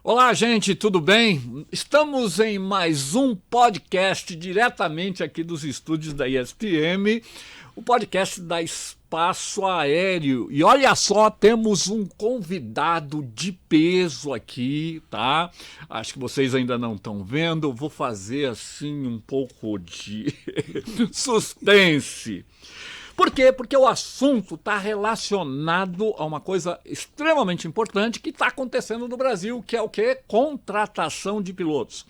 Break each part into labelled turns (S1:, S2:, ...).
S1: Olá, gente, tudo bem? Estamos em mais um podcast diretamente aqui dos estúdios da ESPM, o podcast da Espaço Aéreo. E olha só, temos um convidado de peso aqui, tá? Acho que vocês ainda não estão vendo, eu vou fazer assim um pouco de suspense. Por quê? Porque o assunto está relacionado a uma coisa extremamente importante que está acontecendo no Brasil, que é o quê? Contratação de pilotos.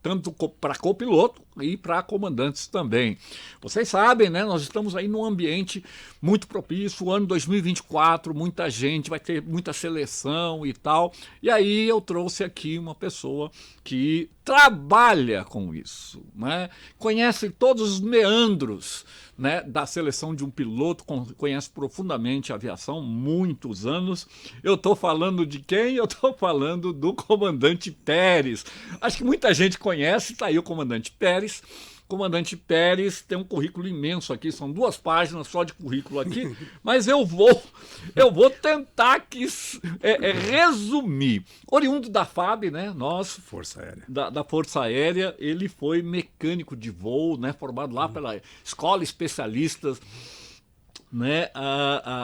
S1: Tanto para copiloto e para comandantes também. Vocês sabem, né? Nós estamos aí num ambiente muito propício, o ano 2024, muita gente, vai ter muita seleção e tal. E aí eu trouxe aqui uma pessoa que trabalha com isso, né? Conhece todos os meandros, né, da seleção de um piloto, conhece profundamente a aviação, muitos anos. Eu estou falando de quem? Eu estou falando do comandante Pérez. Acho que muita gente conhece, está aí o comandante Pérez. O comandante Pérez tem um currículo imenso aqui, são 2 páginas só de currículo aqui, mas eu vou tentar aqui, resumir. Oriundo da FAB, né? Nós,
S2: Força Aérea.
S1: Da Força Aérea, ele foi mecânico de voo, né? Formado lá pela Escola Especialistas, né?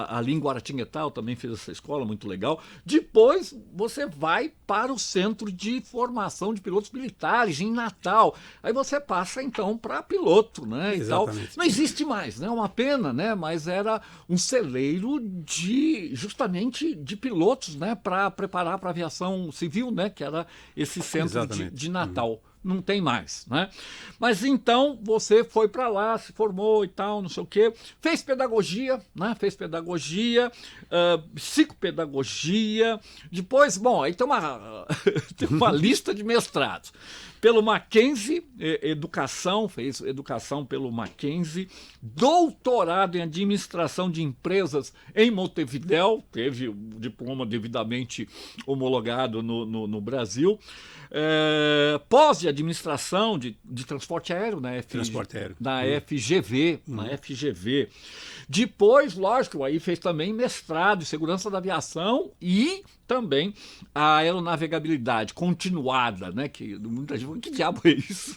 S1: Ali em Guaratinguetá eu também fiz essa escola, muito legal. Depois você vai para o Centro de Formação de Pilotos Militares em Natal. Aí você passa então para piloto, né? E tal. Não existe mais, né? Uma pena, né? Mas era um celeiro justamente de pilotos, né? Para preparar para a aviação civil, né? Que era esse centro de Natal. Não tem mais, né? Mas então você foi para lá, se formou e tal, não sei o quê, fez pedagogia, né? Fez pedagogia, psicopedagogia. Depois, bom, aí tem uma lista de mestrados. Pelo Mackenzie, educação, fez educação pelo Mackenzie, doutorado em administração de empresas em Montevidéu, teve o diploma devidamente homologado no Brasil, pós de administração de transporte aéreo na FGV, na FGV. Depois, lógico, aí fez também mestrado em segurança da aviação e também a aeronavegabilidade continuada, né? Que muita gente falou, que diabo é isso?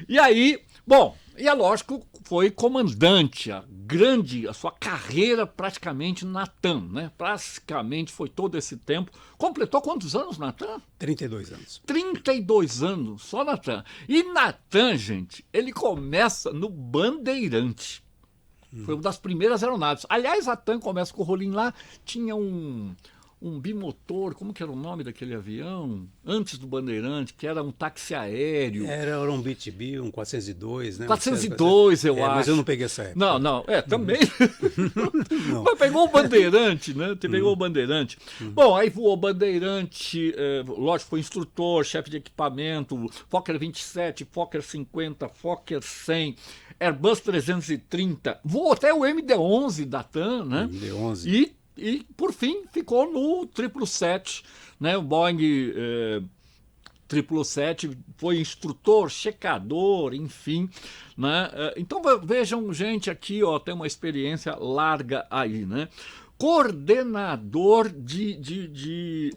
S1: E aí, bom, e é lógico, foi comandante, a sua carreira praticamente na TAM, né? Praticamente foi todo esse tempo. Completou quantos anos na TAM?
S2: 32 anos.
S1: 32 anos, só na TAM. E na TAM, gente, ele começa no Bandeirante. Foi uma das primeiras aeronaves. Aliás, a TAM começa com o rolinho lá, tinha um bimotor, como que era o nome daquele avião? Antes do Bandeirante, que era um táxi aéreo.
S2: Era um BTB, um 402, né?
S1: 402, eu acho.
S2: Mas eu não peguei essa época.
S1: Não, também. Mas pegou o Bandeirante, né? Pegou o Bandeirante. Bom, aí voou Bandeirante, lógico, foi instrutor, chefe de equipamento, Fokker 27, Fokker 50, Fokker 100, Airbus 330, voou até o MD-11 da TAM, né?
S2: MD-11.
S1: E, por fim, ficou no 777, né? O Boeing 777, foi instrutor, checador, enfim, né? Então vejam, gente, aqui, ó, tem uma experiência larga aí, né? Coordenador de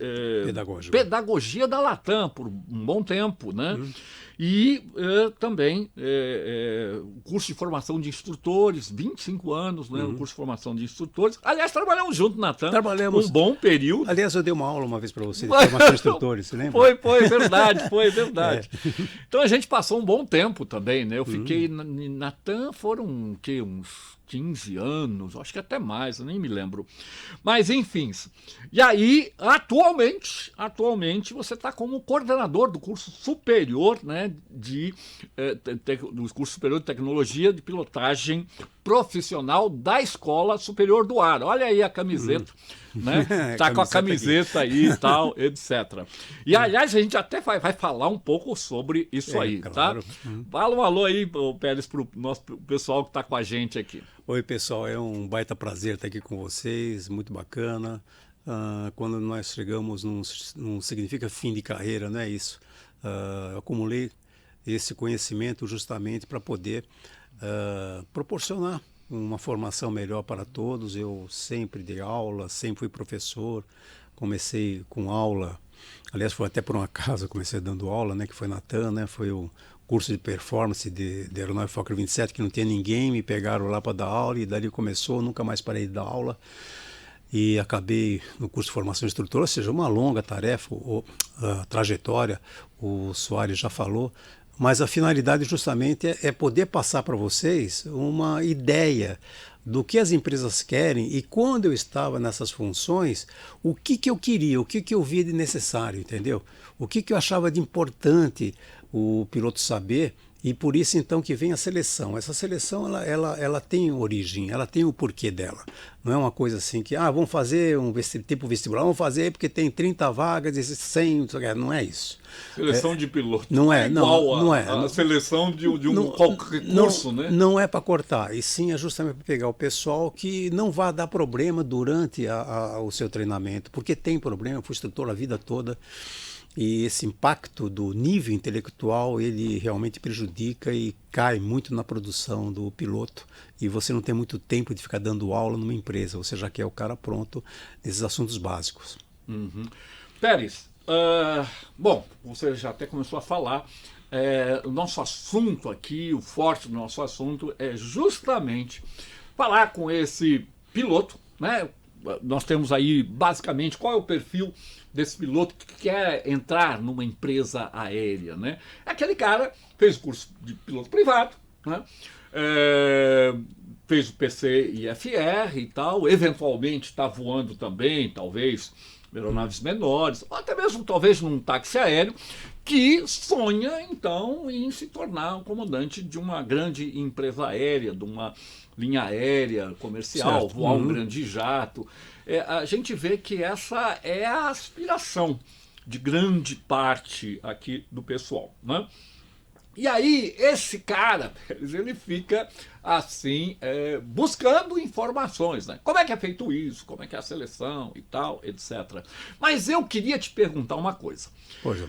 S1: pedagogia da Latam por um bom tempo, né? E também curso de formação de instrutores, 25 anos, né? Um curso de formação de instrutores. Aliás, trabalhamos junto na TAM.
S2: Trabalhamos.
S1: Um bom período.
S2: Aliás, eu dei uma aula uma vez para você de formação de instrutores, você lembra?
S1: Foi verdade. Então a gente passou um bom tempo também, né? Eu fiquei na TAM, foram uns 15 anos, acho que até mais, eu nem me lembro. Mas, enfim. E aí, atualmente você está como coordenador do curso superior, né, do curso superior de tecnologia de pilotagem profissional da Escola Superior do Ar. Olha aí a camiseta, né? Tá com a camiseta aí e tal, etc. E, aliás, a gente até vai falar um pouco sobre isso aí, claro. Tá? Fala um alô aí, Pérez, pro nosso pessoal que está com a gente aqui.
S2: Oi, pessoal, é um baita prazer estar aqui com vocês, muito bacana. Quando nós chegamos, não significa fim de carreira, não é isso. Eu acumulei esse conhecimento justamente para poder proporcionar uma formação melhor para todos. Eu sempre dei aula, sempre fui professor, comecei com aula Aliás, foi até por um acaso, eu comecei dando aula, né, que foi na TAM, né, foi o curso de performance de aeronave Fokker 27, que não tinha ninguém, me pegaram lá para dar aula e dali começou, nunca mais parei de dar aula. E acabei no curso de formação instrutora, ou seja, uma longa tarefa, a trajetória, o Soares já falou, mas a finalidade justamente é poder passar para vocês uma ideia do que as empresas querem e quando eu estava nessas funções, o que eu queria, o que eu via de necessário, entendeu? O que eu achava de importante o piloto saber. E por isso, então, que vem a seleção. Essa seleção, ela tem origem, ela tem o porquê dela. Não é uma coisa assim que, vamos fazer um tipo vestibular, vamos fazer porque tem 30 vagas e 100, não é isso.
S1: Seleção de piloto.
S2: Não é, não é.
S1: A seleção de um qualquer curso, né?
S2: Não é para cortar, e sim é justamente para pegar o pessoal que não vai dar problema durante o seu treinamento, porque tem problema, eu fui instrutor a vida toda. E esse impacto do nível intelectual, ele realmente prejudica e cai muito na produção do piloto. E você não tem muito tempo de ficar dando aula numa empresa, você já quer o cara pronto nesses assuntos básicos.
S1: Uhum. Pérez, bom, você já até começou a falar, o nosso assunto aqui, o forte do nosso assunto é justamente falar com esse piloto, né? Nós temos aí, basicamente, qual é o perfil desse piloto que quer entrar numa empresa aérea, né? Aquele cara fez o curso de piloto privado, né? Fez o PC e FR e tal, eventualmente está voando também, talvez, aeronaves menores, ou até mesmo, talvez, num táxi aéreo, que sonha, então, em se tornar um comandante de uma grande empresa aérea, de uma linha aérea comercial,
S2: certo.
S1: voar um grande jato. A gente vê que essa é a aspiração de grande parte aqui do pessoal, né? E aí, esse cara, ele fica assim, buscando informações, né? Como é que é feito isso? Como é que é a seleção e tal, etc. Mas eu queria te perguntar uma coisa.
S2: Pois.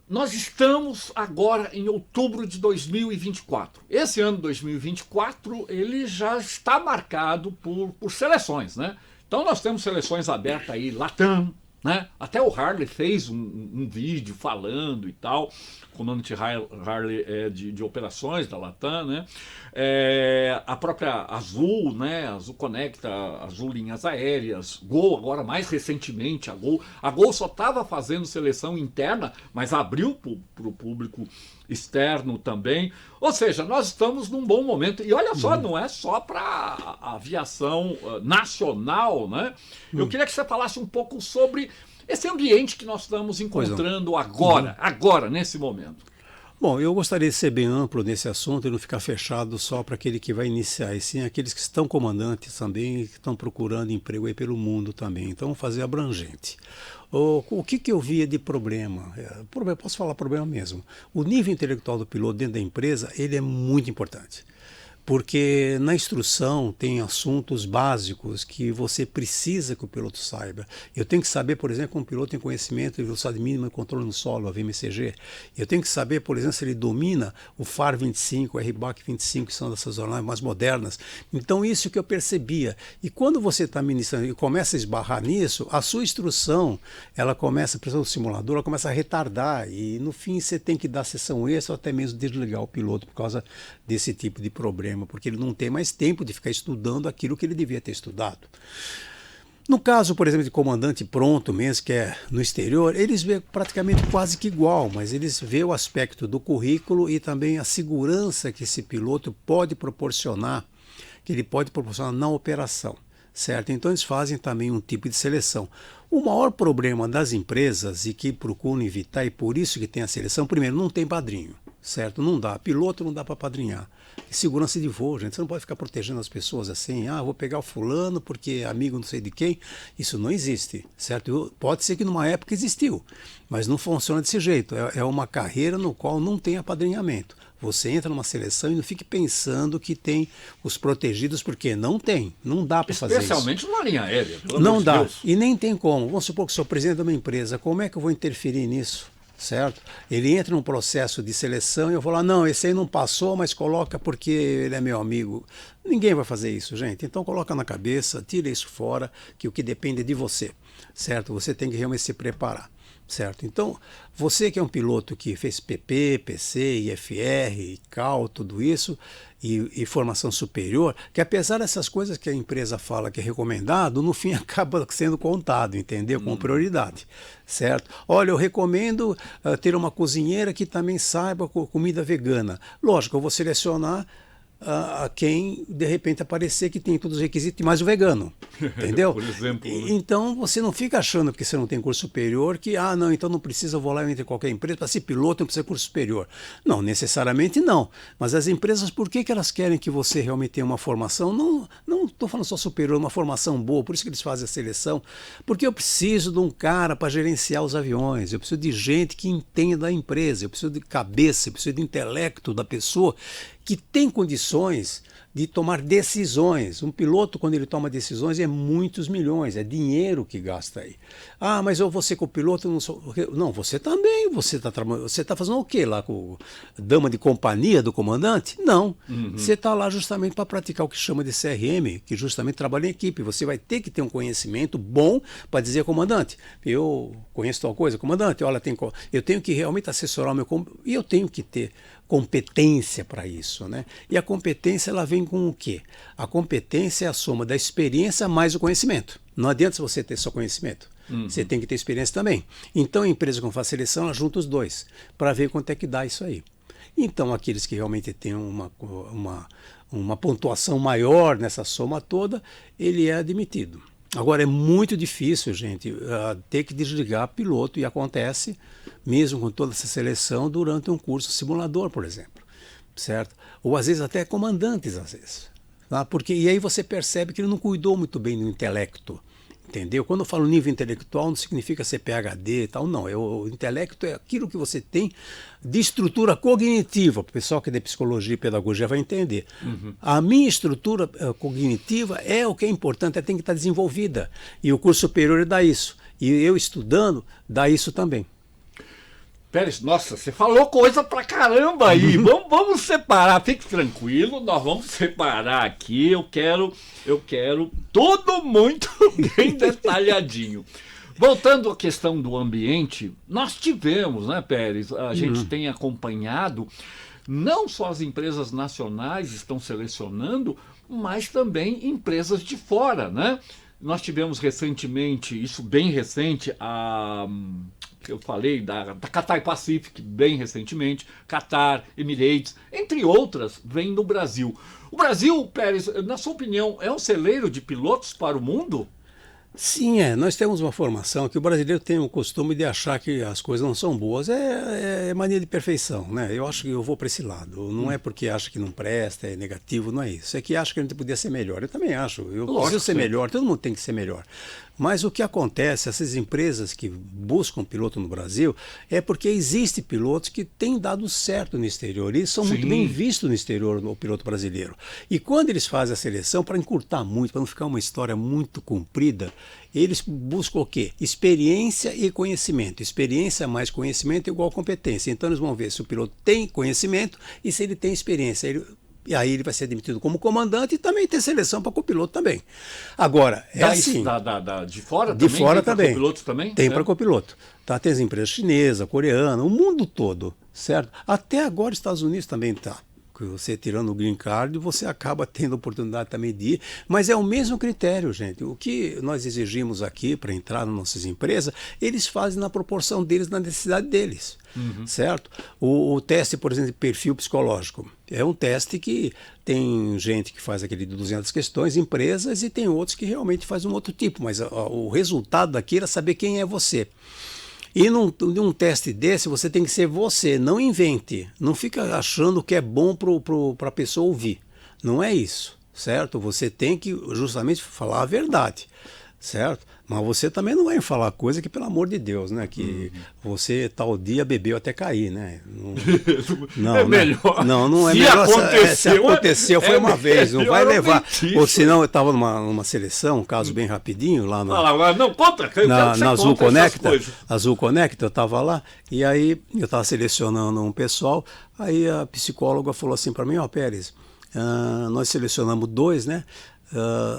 S1: Nós estamos agora em outubro de 2024. Esse ano 2024, ele já está marcado por seleções, né? Então nós temos seleções abertas aí, Latam, né? Até o Harley fez um vídeo falando e tal, o comandante Harley de operações da Latam, né? A própria Azul, né? Azul Conecta, Azul Linhas Aéreas, Gol, agora mais recentemente, a Gol só estava fazendo seleção interna, mas abriu para o público externo também. Ou seja, nós estamos num bom momento. E olha só, não é só para a aviação nacional, né? Eu queria que você falasse um pouco sobre esse ambiente que nós estamos encontrando agora, nesse momento.
S2: Bom, eu gostaria de ser bem amplo nesse assunto e não ficar fechado só para aquele que vai iniciar, e sim aqueles que estão comandantes também, que estão procurando emprego aí pelo mundo também. Então, fazer abrangente. O que eu via de problema? Posso falar problema mesmo. O nível intelectual do piloto dentro da empresa, ele é muito importante. Porque na instrução tem assuntos básicos que você precisa que o piloto saiba. Eu tenho que saber, por exemplo, como o piloto tem conhecimento de velocidade mínima e controle no solo, a VMCG. Eu tenho que saber, por exemplo, se ele domina o FAR 25, o RBAC 25, que são dessas aeronaves mais modernas. Então, isso que eu percebia. E quando você está ministrando e começa a esbarrar nisso, a sua instrução, ela começa, a pressão do simulador, ela começa a retardar. E, no fim, você tem que dar sessão extra ou até mesmo desligar o piloto por causa desse tipo de problema, porque ele não tem mais tempo de ficar estudando aquilo que ele devia ter estudado. No caso, por exemplo, de comandante pronto mesmo, que é no exterior, eles veem praticamente quase que igual, mas eles veem o aspecto do currículo e também a segurança que esse piloto pode proporcionar, que ele pode proporcionar na operação, certo? Então eles fazem também um tipo de seleção. O maior problema das empresas e que procuram evitar, e por isso que tem a seleção, primeiro, não tem padrinho, certo? Não dá, piloto não dá para padrinhar. Segurança de voo, gente, você não pode ficar protegendo as pessoas assim, vou pegar o fulano porque é amigo não sei de quem. Isso não existe, certo? Pode ser que numa época existiu, mas não funciona desse jeito. É uma carreira no qual não tem apadrinhamento. Você entra numa seleção e não fique pensando que tem os protegidos, porque não tem, não dá para fazer isso.
S1: Especialmente numa linha aérea, pelo
S2: não
S1: amor de
S2: dá,
S1: Deus.
S2: E nem tem como. Vamos supor que sou presidente de uma empresa, como é que eu vou interferir nisso? Certo? Ele entra num processo de seleção e eu vou lá, não, esse aí não passou, mas coloca porque ele é meu amigo. Ninguém vai fazer isso, gente. Então coloca na cabeça, tira isso fora, que o que depende é de você. certo? Você tem que realmente se preparar, certo? Então, você que é um piloto que fez PP, PC, IFR, ICAO, tudo isso, e formação superior, que apesar dessas coisas que a empresa fala que é recomendado, no fim acaba sendo contado, entendeu? Com prioridade, certo? Olha, eu recomendo ter uma cozinheira que também saiba comida vegana. Lógico, eu vou selecionar a quem de repente aparecer que tem todos os requisitos, mais o vegano, entendeu?
S1: Por exemplo, né?
S2: Então você não fica achando que você não tem curso superior que, não, então não precisa, eu vou lá entre qualquer empresa, para ser piloto não precisa de curso superior. Não, necessariamente não. Mas as empresas, por que elas querem que você realmente tenha uma formação? Não estou falando só superior, uma formação boa, por isso que eles fazem a seleção, porque eu preciso de um cara para gerenciar os aviões, eu preciso de gente que entenda a empresa, eu preciso de cabeça, eu preciso de intelecto da pessoa que tem condições de tomar decisões. Um piloto, quando ele toma decisões, é muitos milhões, é dinheiro que gasta aí. Mas eu vou ser copiloto, não sou... Não, você também, você está fazendo o quê lá com dama de companhia do comandante? Não, você está lá justamente para praticar o que chama de CRM, que justamente trabalha em equipe. Você vai ter que ter um conhecimento bom para dizer, comandante, eu conheço tal coisa, comandante, olha, eu tenho que realmente assessorar o meu... E eu tenho que ter competência para isso, né? E a competência, ela vem com o quê? A competência é a soma da experiência mais o conhecimento. Não adianta você ter só conhecimento. Você tem que ter experiência também. Então, a empresa que faz seleção, ela junta os dois, para ver quanto é que dá isso aí. Então, aqueles que realmente têm uma pontuação maior nessa soma toda, ele é admitido. Agora, é muito difícil, gente, ter que desligar piloto, e acontece mesmo com toda essa seleção durante um curso simulador, por exemplo, certo? Ou às vezes até comandantes, às vezes. Tá? E aí você percebe que ele não cuidou muito bem do intelecto, entendeu? Quando eu falo nível intelectual, não significa ser PhD e tal, não. O intelecto é aquilo que você tem de estrutura cognitiva. O pessoal que é de psicologia e pedagogia vai entender. A minha estrutura cognitiva é o que é importante, ela tem que estar desenvolvida. E o curso superior dá isso. E eu estudando, dá isso também.
S1: Pérez, nossa, você falou coisa pra caramba aí. Vamos separar, fique tranquilo, nós vamos separar aqui. Eu quero tudo muito bem detalhadinho. Voltando à questão do ambiente, nós tivemos, né, Pérez? A gente tem acompanhado, não só as empresas nacionais estão selecionando, mas também empresas de fora, né? Nós tivemos recentemente, isso bem recente, eu falei da Qatar Pacific, bem recentemente, Qatar, Emirates, entre outras, vem no Brasil. O Brasil, Pérez, na sua opinião, é um celeiro de pilotos para o mundo?
S2: Sim, nós temos uma formação que o brasileiro tem o costume de achar que as coisas não são boas. É mania de perfeição, né? Eu acho que eu vou para esse lado. Não é porque acha que não presta, é negativo, não é isso. É que acha que a gente podia ser melhor. Eu também acho. Eu preciso ser melhor, todo mundo tem que ser melhor. Mas o que acontece, essas empresas que buscam piloto no Brasil, é porque existem pilotos que têm dado certo no exterior e são muito bem vistos no exterior, o piloto brasileiro. E quando eles fazem a seleção, para encurtar muito, para não ficar uma história muito comprida, eles buscam o quê? Experiência e conhecimento. Experiência mais conhecimento é igual a competência. Então eles vão ver se o piloto tem conhecimento e se ele tem experiência. E aí ele vai ser admitido como comandante e também tem seleção para copiloto também. Agora, assim...
S1: De fora
S2: também? De fora
S1: tem
S2: também.
S1: Para copiloto também?
S2: Tem para copiloto. Tá? Tem as empresas chinesas, coreanas, o mundo todo, certo? Até agora os Estados Unidos também está. Você tirando o green card, você acaba tendo oportunidade também de ir, mas é o mesmo critério, gente. O que nós exigimos aqui para entrar nas nossas empresas, eles fazem na proporção deles, na necessidade deles, certo? O teste, por exemplo, de perfil psicológico, é um teste que tem gente que faz aquele de 200 questões, empresas, e tem outros que realmente fazem um outro tipo, mas o resultado daquilo é saber quem é você. E num teste desse, você tem que ser você, não invente. Não fica achando que é bom para a pessoa ouvir. Não é isso, certo? Você tem que justamente falar a verdade, certo? Mas você também não vai falar coisa que, pelo amor de Deus, né? Que você tal dia bebeu até cair, né? Não,
S1: é melhor.
S2: Não é
S1: se
S2: melhor.
S1: Aconteceu,
S2: se aconteceu, foi uma vez, não vai levar.
S1: Mentir.
S2: Ou senão eu estava numa seleção, um caso bem rapidinho, lá
S1: na
S2: Azul Conecta. Azul Conecta, eu estava lá, e aí eu estava selecionando um pessoal, aí a psicóloga falou assim para mim, Pérez, nós selecionamos 2, né?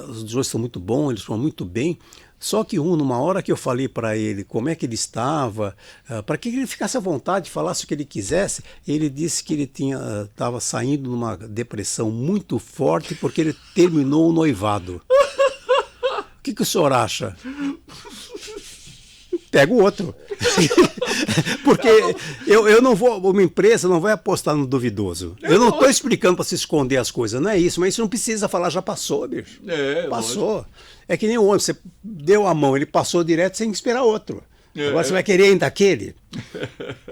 S2: Os dois são muito bons, eles foram muito bem, Só que numa hora que eu falei para ele como é que ele estava, para que ele ficasse à vontade, falasse o que ele quisesse, ele disse que ele estava saindo de uma depressão muito forte porque ele terminou o noivado. O que o senhor acha? Pega o outro. Porque eu não vou, uma empresa não vai apostar no duvidoso. Eu não estou explicando para se esconder as coisas, não é isso, mas isso não precisa falar, já passou, bicho. Passou. Lógico. É que nem o ônibus, você deu a mão, ele passou direto sem esperar outro. Agora você vai querer ainda aquele?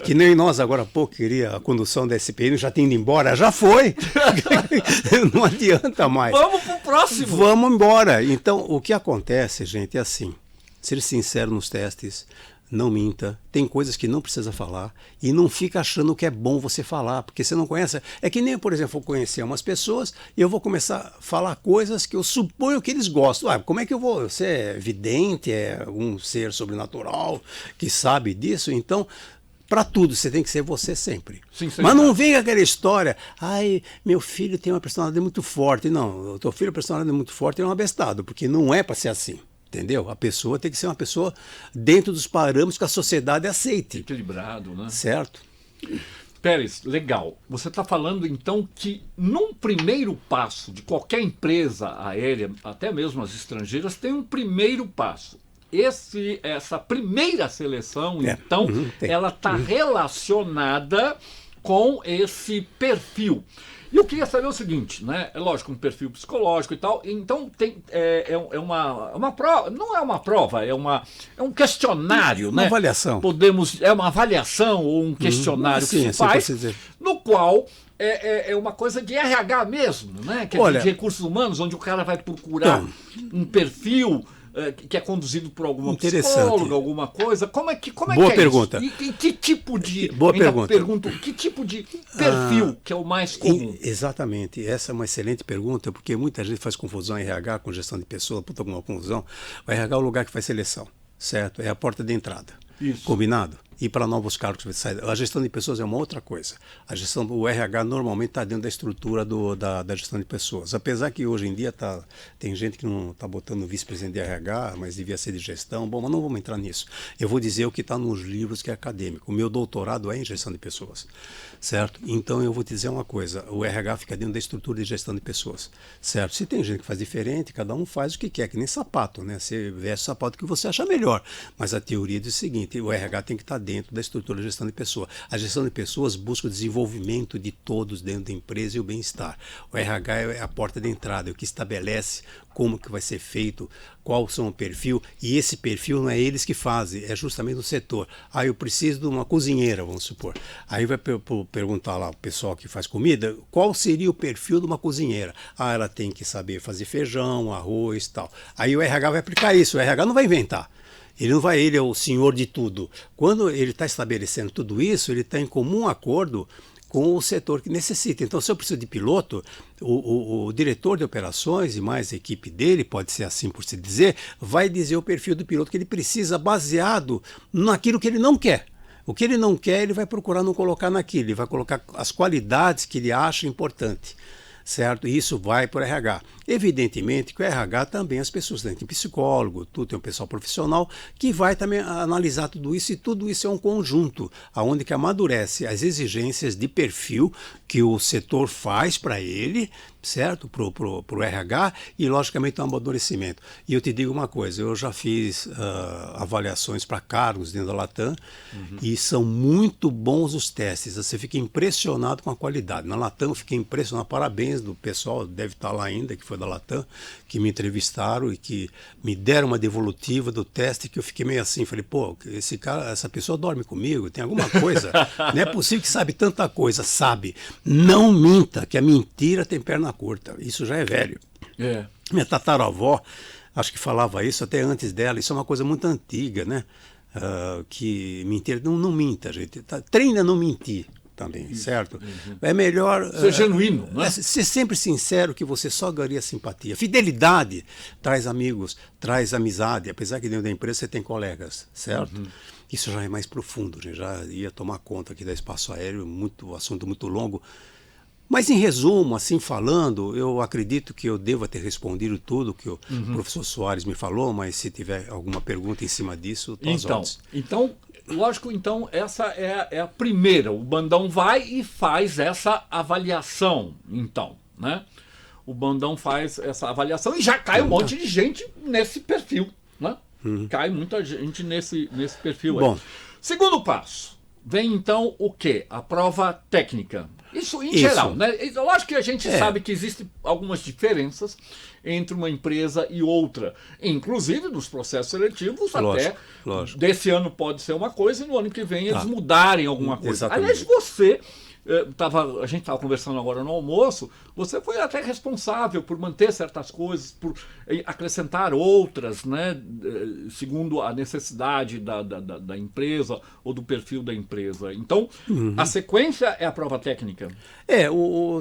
S2: Que nem nós agora há pouco queria a condução da SPN, já tendo embora, já foi. Não adianta mais.
S1: Vamos pro próximo.
S2: Vamos embora. Então, o que acontece, gente, é assim. Ser sincero nos testes, não minta, tem coisas que não precisa falar e não fica achando que é bom você falar, porque você não conhece. É que nem, por exemplo, eu conhecer umas pessoas e eu vou começar a falar coisas que eu suponho que eles gostam. Como é que eu vou? Você é vidente, é um ser sobrenatural que sabe disso? Então, para tudo, você tem que ser você sempre.
S1: Sim,
S2: mas não vem aquela história, ai, meu filho tem uma personalidade muito forte. Não, o teu filho tem uma personalidade muito forte, ele é um abestado, porque não é para ser assim. Entendeu? A pessoa tem que ser uma pessoa dentro dos parâmetros que a sociedade aceite.
S1: Equilibrado, né?
S2: Certo.
S1: Pérez, legal. Você está falando então que num primeiro passo de qualquer empresa aérea, até mesmo as estrangeiras, tem um primeiro passo. Essa primeira seleção, então, ela está relacionada com esse perfil. E eu queria saber o seguinte, né? É lógico, um perfil psicológico e tal. Então é uma prova, não é uma prova, é um questionário,
S2: uma
S1: né?
S2: Avaliação.
S1: É uma avaliação ou um questionário que se faz, no qual é uma coisa de RH mesmo, né? Que é de recursos humanos, onde o cara vai procurar um perfil que é conduzido por alguma psicóloga, alguma coisa. Como é que
S2: Boa
S1: é
S2: pergunta.
S1: isso? E que tipo de...
S2: Boa pergunta.
S1: Pergunto, que tipo de perfil que é o mais comum?
S2: Exatamente. Essa é uma excelente pergunta, porque muita gente faz confusão em RH com gestão de pessoa, puta alguma confusão. O RH é o lugar que faz seleção, certo? É a porta de entrada.
S1: Isso.
S2: Combinado? E para novos cargos, a gestão de pessoas é uma outra coisa. O RH normalmente está dentro da estrutura da gestão de pessoas. Apesar que hoje em dia tem gente que não está botando vice-presidente de RH, mas devia ser de gestão. Bom, mas não vamos entrar nisso. Eu vou dizer o que está nos livros, que é acadêmico. O meu doutorado é em gestão de pessoas, certo? Então eu vou te dizer uma coisa, o RH fica dentro da estrutura de gestão de pessoas, certo? Se tem gente que faz diferente, cada um faz o que quer, que nem sapato, né? Você veste o sapato que você acha melhor. Mas a teoria diz o seguinte, o RH tem que estar dentro da estrutura de gestão de pessoas. A gestão de pessoas busca o desenvolvimento de todos dentro da empresa e o bem-estar. O RH é a porta de entrada, é o que estabelece como que vai ser feito, qual são o perfil, e esse perfil não é eles que fazem, é justamente o setor. Eu preciso de uma cozinheira, vamos supor. Aí vai perguntar lá o pessoal que faz comida, qual seria o perfil de uma cozinheira? Ela tem que saber fazer feijão, arroz e tal. Aí o RH vai aplicar isso, o RH não vai inventar. Ele é o senhor de tudo. Quando ele está estabelecendo tudo isso, ele está em comum acordo com o setor que necessita. Então, se eu preciso de piloto, o diretor de operações e mais a equipe dele, pode ser assim por se dizer, vai dizer o perfil do piloto que ele precisa baseado naquilo que ele não quer. O que ele não quer, ele vai procurar não colocar naquilo, ele vai colocar as qualidades que ele acha importante. Certo? E isso vai para o RH. Evidentemente que o RH também, as pessoas têm psicólogo, tem um pessoal profissional que vai também analisar tudo isso, e tudo isso é um conjunto, onde que amadurece as exigências de perfil que o setor faz para ele, certo? Para o RH, e logicamente um amadurecimento. E eu te digo uma coisa, eu já fiz avaliações para cargos dentro da Latam, e são muito bons os testes, você fica impressionado com a qualidade. Na Latam eu fiquei impressionado, parabéns do pessoal, deve estar lá ainda, que foi da Latam, que me entrevistaram e que me deram uma devolutiva do teste, que eu fiquei meio assim, falei, essa pessoa dorme comigo, tem alguma coisa, não é possível que sabe tanta coisa, sabe, não minta, que a mentira tem perna curta, isso já é velho. Minha tataravó, acho que falava isso até antes dela, isso é uma coisa muito antiga, né, que mentira, não minta, gente, treina a não mentir. Também, certo? É melhor
S1: ser genuíno, né?
S2: Ser sempre sincero, que você só ganharia simpatia. Fidelidade traz amigos, traz amizade, apesar que dentro da empresa você tem colegas, certo? Isso já é mais profundo, já ia tomar conta aqui da espaço aéreo, assunto muito longo. Mas, em resumo, assim falando, eu acredito que eu deva ter respondido tudo que o professor Soares me falou, mas se tiver alguma pergunta em cima disso, tô às ordens.
S1: Então, lógico, então, essa é a primeira. O bandão vai e faz essa avaliação, então, né? O bandão faz essa avaliação e já cai um monte de gente nesse perfil, né? Cai muita gente nesse perfil aí.
S2: Bom.
S1: Segundo passo, vem então o quê? A prova técnica. Isso em geral, né? Lógico que a gente sabe que existem algumas diferenças entre uma empresa e outra, inclusive nos processos seletivos,
S2: Lógico,
S1: até
S2: lógico.
S1: desse ano pode ser uma coisa e no ano que vem eles mudarem alguma coisa.
S2: Exatamente.
S1: Aliás, você, a gente estava conversando agora no almoço, você foi até responsável por manter certas coisas, por acrescentar outras, né, segundo a necessidade da empresa ou do perfil da empresa. Então, a sequência é a prova técnica?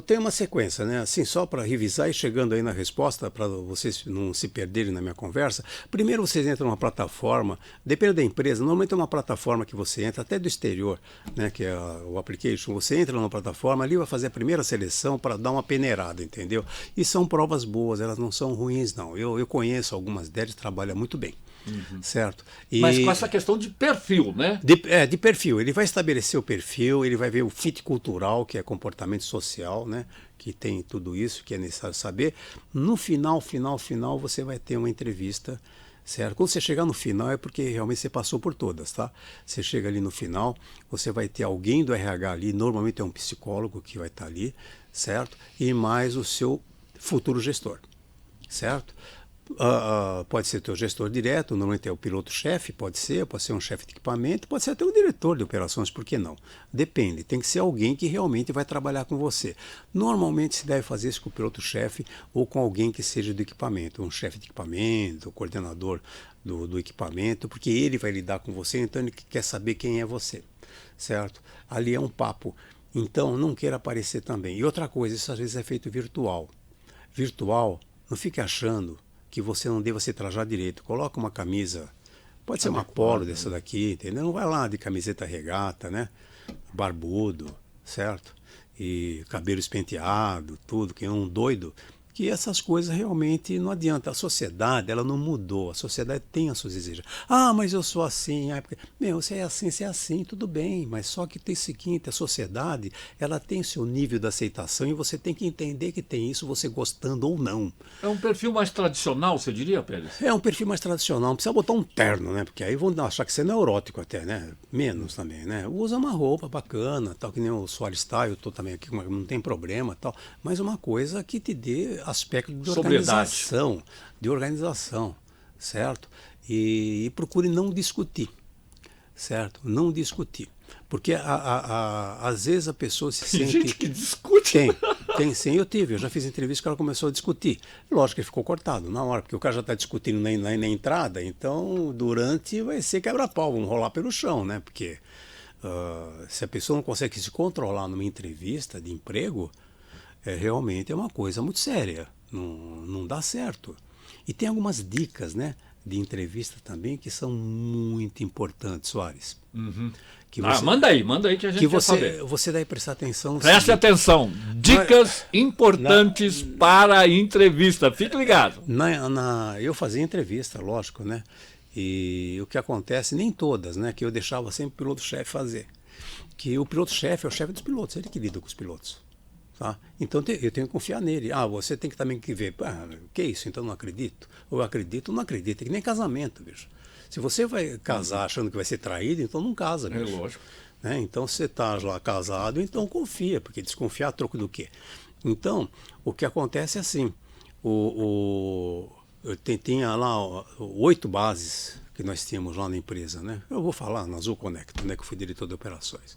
S2: Tem uma sequência, né? Assim, só para revisar e chegando aí na resposta, para vocês não se perderem na minha conversa. Primeiro vocês entram numa plataforma, depende da empresa, normalmente é uma plataforma que você entra, até do exterior, né? Que é o application. Você entra numa plataforma, ali vai fazer a primeira seleção para dar uma peneirada, entendeu? E são provas boas, elas não são ruins, não. Eu conheço algumas delas, trabalham muito bem. Certo?
S1: Mas com essa questão de perfil, né?
S2: De perfil. Ele vai estabelecer o perfil, ele vai ver o fit cultural, que é comportamento social, né? Que tem tudo isso que é necessário saber. No final, você vai ter uma entrevista, certo? Quando você chegar no final é porque realmente você passou por todas, tá? Você chega ali no final, você vai ter alguém do RH ali, normalmente é um psicólogo que vai estar ali, certo? E mais o seu futuro gestor, certo? Pode ser teu gestor direto, normalmente é o piloto-chefe, pode ser um chefe de equipamento, pode ser até um diretor de operações, por que não? Depende, tem que ser alguém que realmente vai trabalhar com você. Normalmente se deve fazer isso com o piloto-chefe ou com alguém que seja do equipamento, um chefe de equipamento, coordenador do equipamento, porque ele vai lidar com você, então ele quer saber quem é você, certo? Ali é um papo, então não queira aparecer também. E outra coisa, isso às vezes é feito virtual. Virtual, não fique achando que você não deva se trajar direito. Coloca uma camisa, pode ser uma polo dessa daqui, entendeu? Não vai lá de camiseta regata, né? Barbudo, certo? E cabelo espenteado, tudo, que é um doido. Que essas coisas realmente não adianta. A sociedade, ela não mudou. A sociedade tem as suas exigências. Ah, mas eu sou assim. Meu, você é assim, tudo bem. Mas só que tem o seguinte, a sociedade, ela tem seu nível de aceitação e você tem que entender que tem isso, você gostando ou não.
S1: É um perfil mais tradicional, você diria, Pérez?
S2: É um perfil mais tradicional. Não precisa botar um terno, né? Porque aí vão achar que você é neurótico até, né? Menos também, né? Usa uma roupa bacana, tal, que nem o Soares está, eu estou também aqui, não tem problema, tal. Mas uma coisa que te dê aspecto de organização, certo? E procure não discutir, certo? Não discutir, porque às vezes a pessoa se sente...
S1: Tem gente que discute.
S2: Tem sim, eu já fiz entrevista que ela começou a discutir. Lógico que ficou cortado na hora, porque o cara já está discutindo na entrada, então durante vai ser quebra-pau, vamos rolar pelo chão, né? Porque se a pessoa não consegue se controlar numa entrevista de emprego, realmente é uma coisa muito séria, não dá certo. E tem algumas dicas, né, de entrevista também que são muito importantes, Soares. Que você,
S1: manda aí que a gente quer saber.
S2: Você deve prestar atenção.
S1: Preste atenção, dicas importantes para a entrevista, fique ligado.
S2: Eu fazia entrevista, lógico, né, e o que acontece, nem todas, né, que eu deixava sempre o piloto-chefe fazer. Que o piloto-chefe é o chefe dos pilotos, ele que lida com os pilotos. Tá? Então eu tenho que confiar nele. Você tem que também ver. Que isso? Então não acredito. Ou eu acredito ou não acredito. É que nem casamento, bicho. Se você vai casar achando que vai ser traído, então não casa, bicho.
S1: É lógico.
S2: Né? Então se você está lá casado, então confia, porque desconfiar a troco do quê? Então, o que acontece é assim. Tinha lá 8 bases que nós tínhamos lá na empresa, né? Eu vou falar na Azul Connect, né, que eu fui diretor de operações.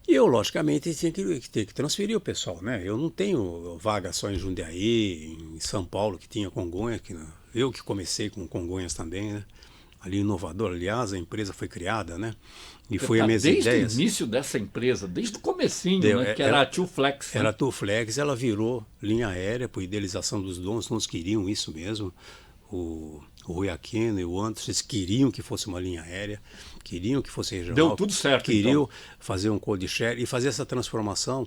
S2: E eu, logicamente, tinha que transferir o pessoal, né? Eu não tenho vaga só em Jundiaí, em São Paulo, que tinha Congonhas, eu que comecei com Congonhas também, né? Ali inovador, aliás, a empresa foi criada, né? E foi a mesma ideia.
S1: Desde o início dessa empresa, desde o comecinho, né? Que era a Too Flex. Né?
S2: Era a Too Flex, ela virou linha aérea por idealização dos donos, todos queriam isso mesmo. O Rui Aquino e o Anderson, eles queriam que fosse uma linha aérea, queriam que fosse regional.
S1: Deu tudo certo,
S2: queriam fazer um code share e fazer essa transformação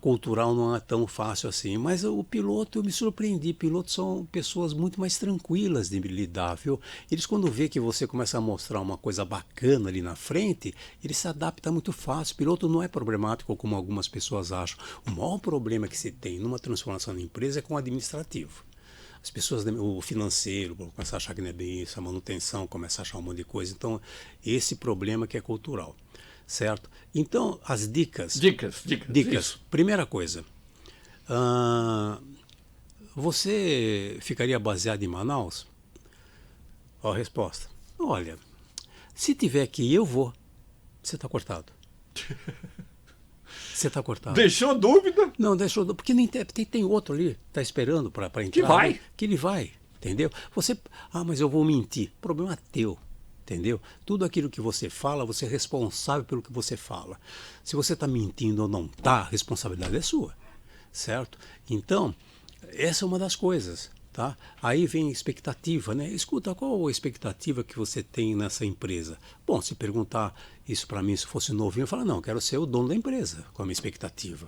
S2: cultural não é tão fácil assim. Mas o piloto, eu me surpreendi. Pilotos são pessoas muito mais tranquilas de lidar, viu? Eles, quando vê que você começa a mostrar uma coisa bacana ali na frente, ele se adapta muito fácil. O piloto não é problemático como algumas pessoas acham. O maior problema que se tem numa transformação da empresa é com o administrativo. As pessoas, o financeiro, começam a achar que não é bem isso, a manutenção, começa a achar um monte de coisa. Então, esse problema que é cultural, certo? Então, as dicas.
S1: Dicas.
S2: Primeira coisa, você ficaria baseado em Manaus? Ó, a resposta. Olha, se tiver que ir, eu vou. Você está cortado. Você está cortado.
S1: Deixou dúvida?
S2: Não, deixou dúvida. Porque nem tem outro ali, está esperando para entrar.
S1: Que vai.
S2: Ali, que ele vai, entendeu? Você, mas eu vou mentir. Problema é teu, entendeu? Tudo aquilo que você fala, você é responsável pelo que você fala. Se você está mentindo ou não está, a responsabilidade é sua, certo? Então, essa é uma das coisas. Tá? Aí vem a expectativa, né? Escuta, qual a expectativa que você tem nessa empresa? Bom, se perguntar isso para mim, se fosse novinho, eu falo, não, eu quero ser o dono da empresa, com a minha expectativa.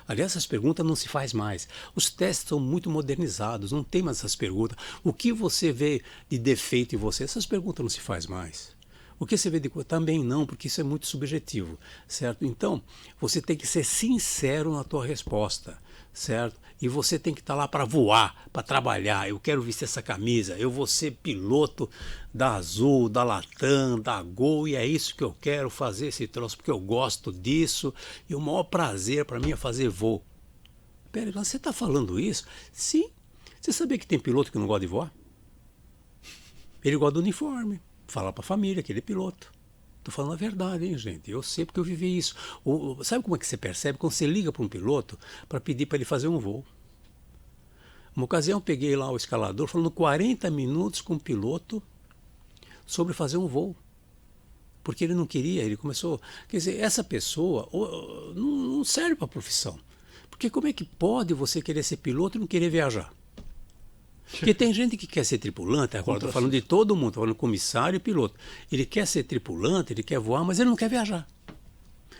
S2: Aliás, essas perguntas não se faz mais. Os testes são muito modernizados, não tem mais essas perguntas. O que você vê de defeito em você? Essas perguntas não se faz mais. O que você vê de coisa? Também não, porque isso é muito subjetivo, certo? Então, você tem que ser sincero na tua resposta, certo? E você tem que estar lá para voar, para trabalhar. Eu quero vestir essa camisa, eu vou ser piloto da Azul, da Latam, da Gol, e é isso que eu quero fazer esse troço, porque eu gosto disso, e o maior prazer para mim é fazer voo. Pera, você está falando isso? Sim. Você sabia que tem piloto que não gosta de voar? Ele gosta do uniforme. Falar para a família que ele é piloto. Estou falando a verdade, hein, gente? Eu sei porque eu vivi isso. Sabe como é que você percebe? Quando você liga para um piloto para pedir para ele fazer um voo. Uma ocasião eu peguei lá o escalador falando 40 minutos com o piloto sobre fazer um voo. Porque ele não queria, ele começou... Quer dizer, essa pessoa não serve para a profissão. Porque como é que pode você querer ser piloto e não querer viajar? Porque tem gente que quer ser tripulante, agora estou falando de todo mundo, estou falando comissário e piloto. Ele quer ser tripulante, ele quer voar, mas ele não quer viajar.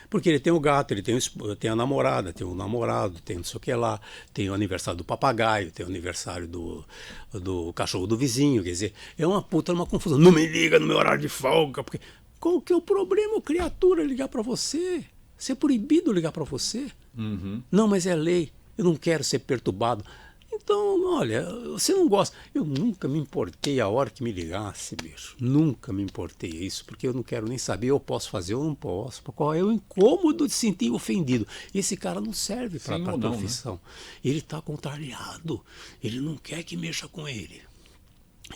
S2: Porque ele tem o gato, ele tem a namorada, tem o namorado, tem não sei o que lá, tem o aniversário do papagaio, tem o aniversário do cachorro do vizinho, quer dizer, é uma puta, uma confusão. Não me liga no meu horário de folga, porque qual que é o problema, criatura, ligar para você? Ser proibido ligar para você?
S1: Uhum.
S2: Não, mas é lei, eu não quero ser perturbado. Então, olha, você não gosta. Eu nunca me importei a hora que me ligasse, bicho. Nunca me importei isso, porque eu não quero nem saber, eu posso fazer ou não posso. Qual é o incômodo de se sentir ofendido? Esse cara não serve para a profissão. Né? Ele está contrariado. Ele não quer que mexa com ele.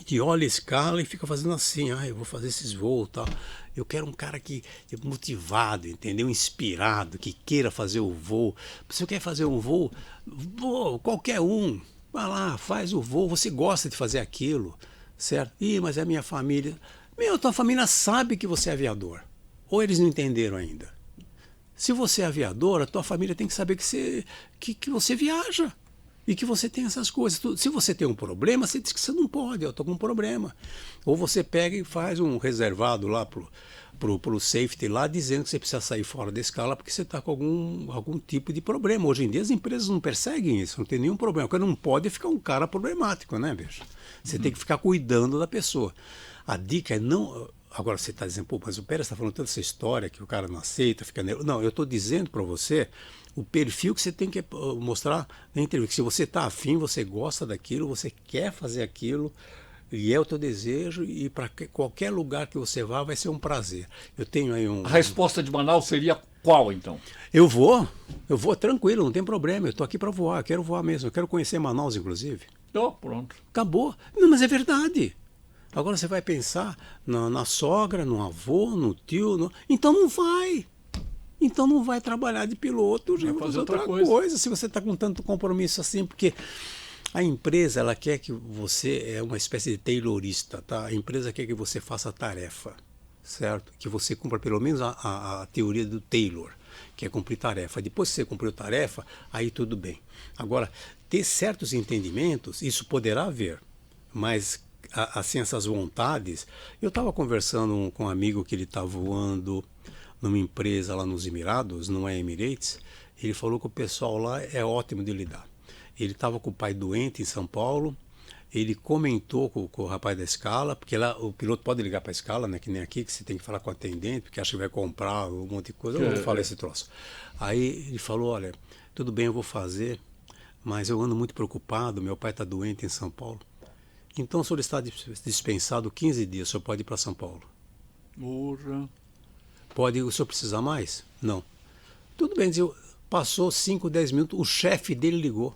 S2: Que olha a escala e fica fazendo assim, eu vou fazer esses voos e tal. Eu quero um cara que é motivado, entendeu? Inspirado, que queira fazer o voo. Se você quer fazer um voo, qualquer um, vai lá, faz o voo, você gosta de fazer aquilo, certo? Mas é a minha família. Tua família sabe que você é aviador. Ou eles não entenderam ainda? Se você é aviador, a tua família tem que saber que você viaja. E que você tem essas coisas. Se você tem um problema, você diz que você não pode, eu estou com um problema. Ou você pega e faz um reservado lá pro safety lá, dizendo que você precisa sair fora da escala porque você está com algum tipo de problema. Hoje em dia as empresas não perseguem isso, não tem nenhum problema. Porque não pode ficar um cara problemático, né, bicho? Você tem que ficar cuidando da pessoa. A dica é não... Agora você está dizendo, mas o Pérez está falando tanta essa história que o cara não aceita, fica nervoso. Não, eu estou dizendo para você o perfil que você tem que mostrar na entrevista. Se você está afim, você gosta daquilo, você quer fazer aquilo, e é o teu desejo, e para qualquer lugar que você vá vai ser um prazer. Eu tenho aí
S1: A resposta de Manaus seria qual, então?
S2: Eu vou tranquilo, não tem problema. Eu estou aqui para voar, eu quero voar mesmo, eu quero conhecer Manaus, inclusive.
S1: Pronto.
S2: Acabou. Não, mas é verdade. Agora você vai pensar na sogra, no avô, no tio. Então não vai. Então não vai trabalhar de piloto, já vai fazer outra coisa. Se você está com tanto compromisso assim, porque a empresa ela quer que você é uma espécie de taylorista, tá? A empresa quer que você faça a tarefa, certo? Que você cumpra pelo menos a teoria do Taylor, que é cumprir tarefa. Depois que você cumpriu tarefa, aí tudo bem. Agora, ter certos entendimentos, isso poderá haver, mas assim, essas vontades... Eu estava conversando com um amigo que ele está voando numa empresa lá nos Emirados, não é Emirates, Ele falou que o pessoal lá é ótimo de lidar. Ele estava com o pai doente em São Paulo, ele comentou com o rapaz da escala, porque lá o piloto pode ligar para a escala, né, que nem aqui, que você tem que falar com o atendente, porque acha que vai comprar um monte de coisa. Eu não vou falar esse troço. Aí ele falou, olha, tudo bem, eu vou fazer, mas eu ando muito preocupado, meu pai está doente em São Paulo. Então o senhor está dispensado 15 dias, o senhor pode ir para São Paulo.
S1: Porra.
S2: Pode, o senhor precisa mais? Não. Tudo bem, passou 5, 10 minutos, o chefe dele ligou.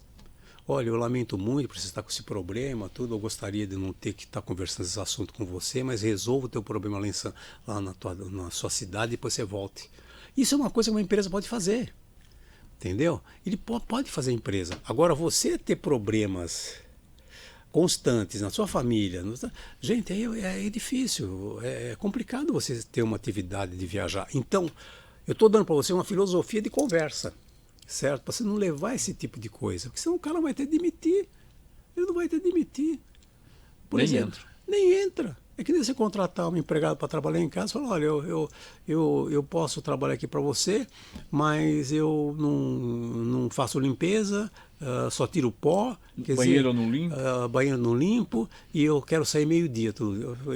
S2: Olha, eu lamento muito por você estar com esse problema, tudo. Eu gostaria de não ter que estar conversando esse assunto com você, mas resolva o teu problema lá na sua cidade e depois você volte. Isso é uma coisa que uma empresa pode fazer, entendeu? Ele pode fazer a empresa. Agora, você ter problemas constantes na sua família, gente, é difícil, é complicado você ter uma atividade de viajar. Então, eu estou dando para você uma filosofia de conversa. Certo? Para você não levar esse tipo de coisa. Porque senão o cara vai ter de demitir. Ele não vai ter de demitir. Por exemplo, nem entra. É que nem você contratar um empregado para trabalhar em casa e falar, olha, eu posso trabalhar aqui para você, mas eu não faço limpeza, só tiro pó.
S1: Banheiro eu não limpo.
S2: Banheiro não limpo, e eu quero sair meio-dia.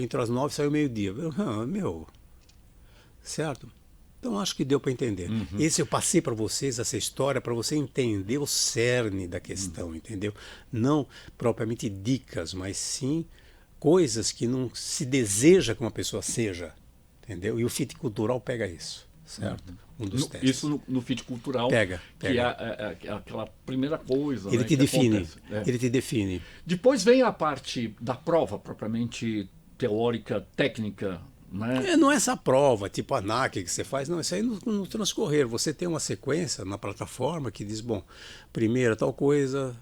S2: Entre as 9 saio meio-dia. Meu, certo? Então, acho que deu para entender. Esse eu passei para vocês, essa história, para você entender o cerne da questão, entendeu? Não propriamente dicas, mas sim coisas que não se deseja que uma pessoa seja, entendeu? E o fit cultural pega isso, certo? Um dos testes.
S1: Isso no fit cultural,
S2: pega.
S1: Que é aquela primeira coisa.
S2: Ele,
S1: né,
S2: te define,
S1: é.
S2: Ele te define.
S1: Depois vem a parte da prova, propriamente teórica, técnica, né?
S2: Não é essa prova, tipo a ANAC que você faz, não, isso aí no transcorrer. Você tem uma sequência na plataforma que diz, bom, primeiro tal coisa,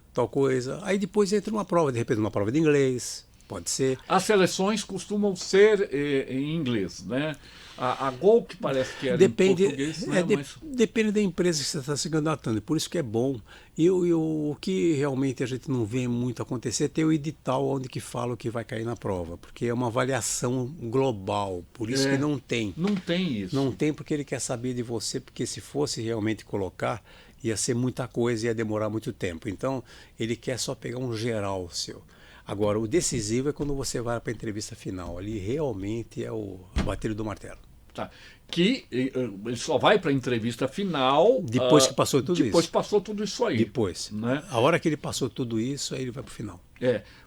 S2: aí depois entra uma prova, de repente uma prova de inglês, pode ser.
S1: As seleções costumam ser em inglês, né? A Gol, que parece que era em português, né?
S2: Depende da empresa que você está se candidatando, por isso que é bom. E o que realmente a gente não vê muito acontecer é ter o edital onde que fala o que vai cair na prova, porque é uma avaliação global, por isso que não tem.
S1: Não tem isso.
S2: Não tem porque ele quer saber de você, porque se fosse realmente colocar, ia ser muita coisa e ia demorar muito tempo. Então, ele quer só pegar um geral seu. Agora, o decisivo é quando você vai para a entrevista final. Ali realmente é a batida do martelo.
S1: Tá. Que ele só vai para a entrevista final
S2: depois que passou tudo isso.
S1: Depois passou tudo isso aí.
S2: Depois.
S1: Né?
S2: A hora que ele passou tudo isso, aí ele vai para o final.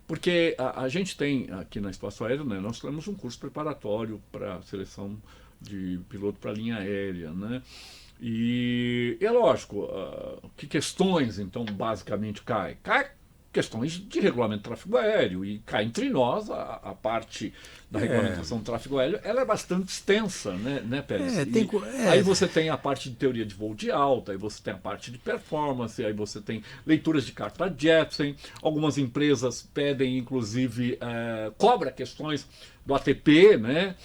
S1: Porque a gente tem aqui na Espaço Aéreo, né, nós temos um curso preparatório para a seleção de piloto para a linha aérea, né? E é lógico, que questões, então, basicamente cai questões de regulamento de tráfego aéreo, e cá entre nós a parte da regulamentação do tráfego aéreo ela é bastante extensa, né Pérez? Aí você tem a parte de teoria de voo de alta, aí você tem a parte de performance, aí você tem leituras de carta Jepsen, algumas empresas pedem inclusive cobra questões do ATP, né?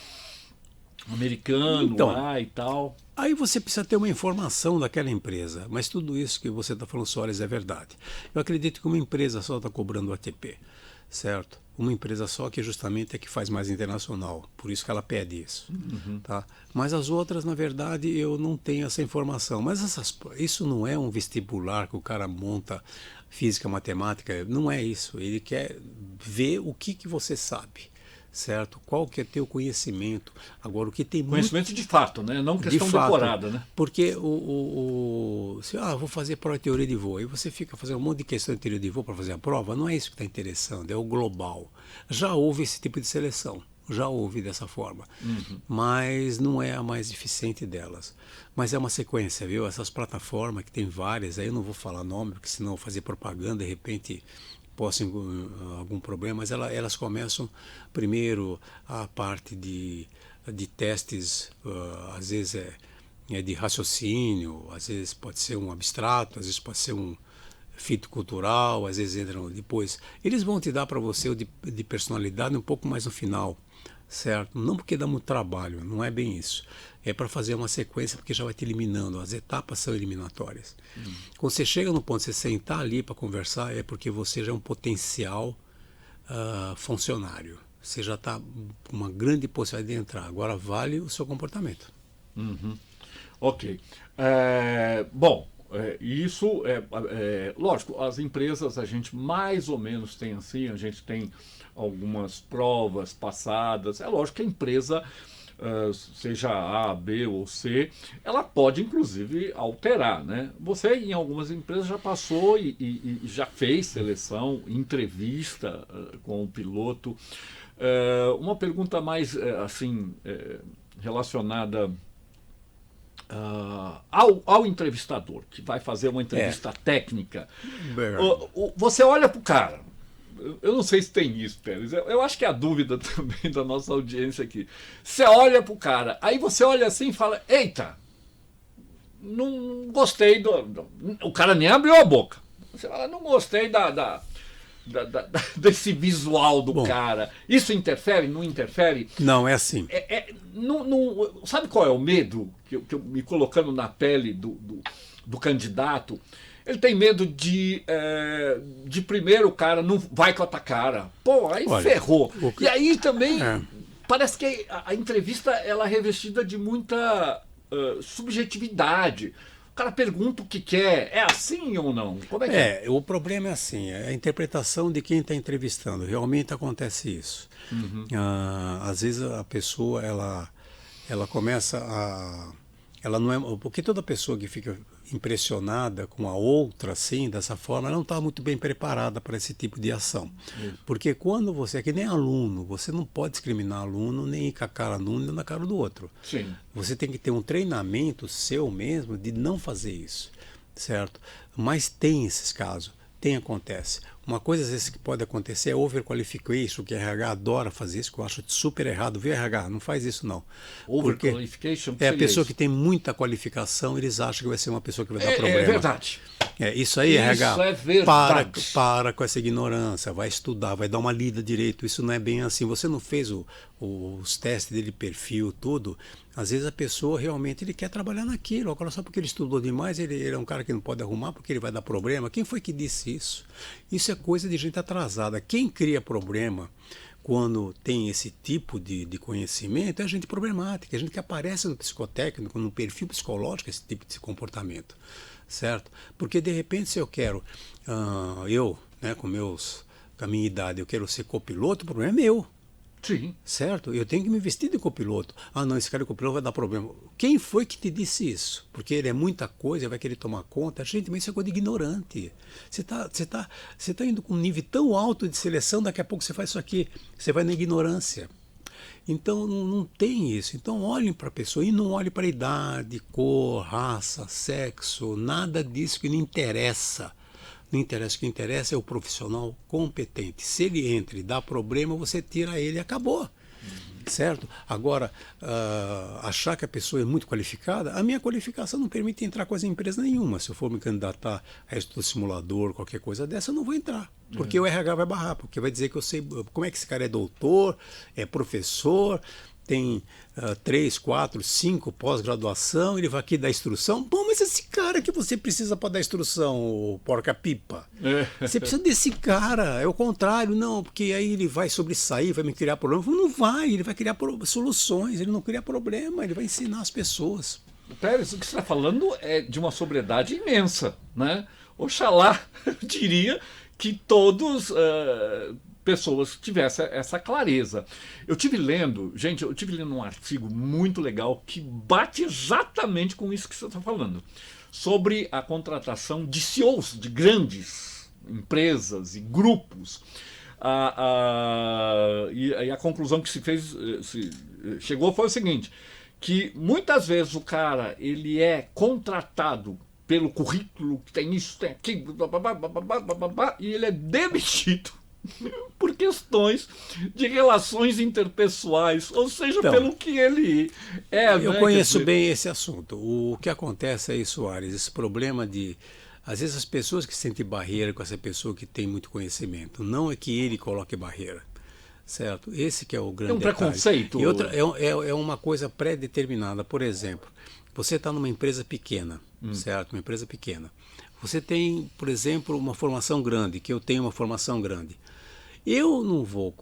S1: Americano,
S2: então,
S1: e tal.
S2: Aí você precisa ter uma informação daquela empresa, mas tudo isso que você está falando, Soares, é verdade. Eu acredito que uma empresa só está cobrando o ATP, certo? Uma empresa só que justamente é que faz mais internacional, por isso que ela pede isso. Tá? Mas as outras, na verdade, eu não tenho essa informação. Mas isso não é um vestibular que o cara monta física, matemática, não é isso. Ele quer ver o que você sabe. Certo? Qual que é teu conhecimento? Agora, o que tem
S1: conhecimento de fato, né? Não questão decorada, né?
S2: Porque vou fazer prova de teoria de voo. Aí você fica fazendo um monte de questão de teoria de voo para fazer a prova. Não é isso que está interessando, é o global. Já houve esse tipo de seleção, já houve dessa forma. Mas não é a mais eficiente delas. Mas é uma sequência, viu? Essas plataformas que tem várias, aí eu não vou falar nome, porque senão eu vou fazer propaganda, de repente possa algum problema, mas elas começam primeiro a parte de testes, às vezes é de raciocínio, às vezes pode ser um abstrato, às vezes pode ser um fito cultural, às vezes entram depois. Eles vão te dar para você o de personalidade um pouco mais no final, certo? Não porque dá muito trabalho, não é bem isso. É para fazer uma sequência, porque já vai te eliminando. As etapas são eliminatórias. Quando você chega no ponto de você sentar ali para conversar, é porque você já é um potencial funcionário. Você já está com uma grande possibilidade de entrar. Agora vale o seu comportamento.
S1: Ok. Bom, E isso lógico, as empresas a gente mais ou menos tem assim, a gente tem algumas provas passadas. É lógico que a empresa, seja A, B ou C, ela pode inclusive alterar, né? Você em algumas empresas já passou e já fez seleção, entrevista com o piloto. Uma pergunta mais assim relacionada ao entrevistador, que vai fazer uma entrevista técnica. Você olha para o cara. Eu não sei se tem isso, Pérez. Eu acho que é a dúvida também da nossa audiência aqui. Você olha pro cara, aí você olha assim e fala: eita, não gostei O cara nem abriu a boca. Você fala: não gostei desse visual do cara. Isso interfere? Não interfere?
S2: Não, é assim.
S1: Sabe qual é o medo? Que eu me colocando na pele do candidato. Ele tem medo de primeiro o cara não vai com a tua cara. Pô, aí olha, ferrou. E aí também parece que a entrevista ela é revestida de muita subjetividade. O cara pergunta o que quer. É assim ou não? Como é que é?
S2: O problema é assim, é a interpretação de quem está entrevistando. Realmente acontece isso. Às vezes a pessoa, ela começa a... Ela não é, porque toda pessoa que fica impressionada com a outra assim, dessa forma, ela não está muito bem preparada para esse tipo de ação. Porque quando você é que nem aluno, você não pode discriminar aluno, nem ir com a cara de um nem na cara do outro.
S1: Sim.
S2: Você tem que ter um treinamento seu mesmo de não fazer isso, certo? Mas tem esses casos, acontece. Uma coisa às vezes que pode acontecer é overqualification, que a RH adora fazer isso, que eu acho super errado. Vê RH, não faz isso não.
S1: Overqualification?
S2: É a pessoa que tem muita qualificação, eles acham que vai ser uma pessoa que vai dar problema.
S1: É verdade.
S2: Isso aí, RH,
S1: é verdade.
S2: para com essa ignorância, vai estudar, vai dar uma lida direito. Isso não é bem assim. Você não fez os testes dele, perfil, tudo. Às vezes a pessoa realmente ele quer trabalhar naquilo. Agora só porque ele estudou demais, ele é um cara que não pode arrumar porque ele vai dar problema. Quem foi que disse isso? Isso é coisa de gente atrasada. Quem cria problema quando tem esse tipo de conhecimento é a gente problemática, é a gente que aparece no psicotécnico, no perfil psicológico, esse tipo de comportamento, certo? Porque de repente se eu quero, com a minha idade, eu quero ser copiloto, o problema é meu.
S1: Sim.
S2: Certo? Eu tenho que me vestir de copiloto. Não, esse cara de copiloto vai dar problema. Quem foi que te disse isso? Porque ele é muita coisa, vai querer tomar conta. Gente, mas isso é coisa de ignorante. Você tá indo com um nível tão alto de seleção, daqui a pouco você faz isso aqui. Você vai na ignorância. Então não tem isso. Então olhem para a pessoa e não olhem para idade, cor, raça, sexo, nada disso que não interessa. Não interessa, o que interessa é o profissional competente. Se ele entra e dá problema, você tira ele e acabou. Certo? Agora, achar que a pessoa é muito qualificada, a minha qualificação não permite entrar com as empresas nenhuma. Se eu for me candidatar a estudo simulador, qualquer coisa dessa, eu não vou entrar. Porque o RH vai barrar, porque vai dizer que eu sei como é que esse cara é doutor, é professor, tem 3, 4, 5 pós-graduação, ele vai aqui dar instrução. Bom, mas esse cara que você precisa para dar instrução, porca-pipa, você precisa desse cara, é o contrário, não, porque aí ele vai sobressair, vai me criar problema. Não vai, ele vai criar soluções, ele não cria problema, ele vai ensinar as pessoas.
S1: Pérez, o que você está falando é de uma sobriedade imensa, né? Oxalá, eu diria que todos... pessoas que tivessem essa clareza. Eu tive lendo um artigo muito legal que bate exatamente com isso que você está falando, sobre a contratação de CEOs de grandes empresas e grupos. E a conclusão que chegou foi o seguinte, que muitas vezes o cara ele é contratado pelo currículo, que tem isso, tem aquilo, e ele é demitido por questões de relações interpessoais, ou seja, então, pelo que ele é.
S2: Eu conheço bem esse assunto. O que acontece aí, Soares, esse problema de... Às vezes as pessoas que sentem barreira com essa pessoa que tem muito conhecimento, não é que ele coloque barreira, certo? Esse que é o grande detalhe.
S1: Preconceito.
S2: E outra, é uma coisa pré-determinada. Por exemplo, você está numa empresa pequena, certo? Uma empresa pequena. Você tem, por exemplo, uma formação grande, que eu tenho uma formação grande. Eu não vou...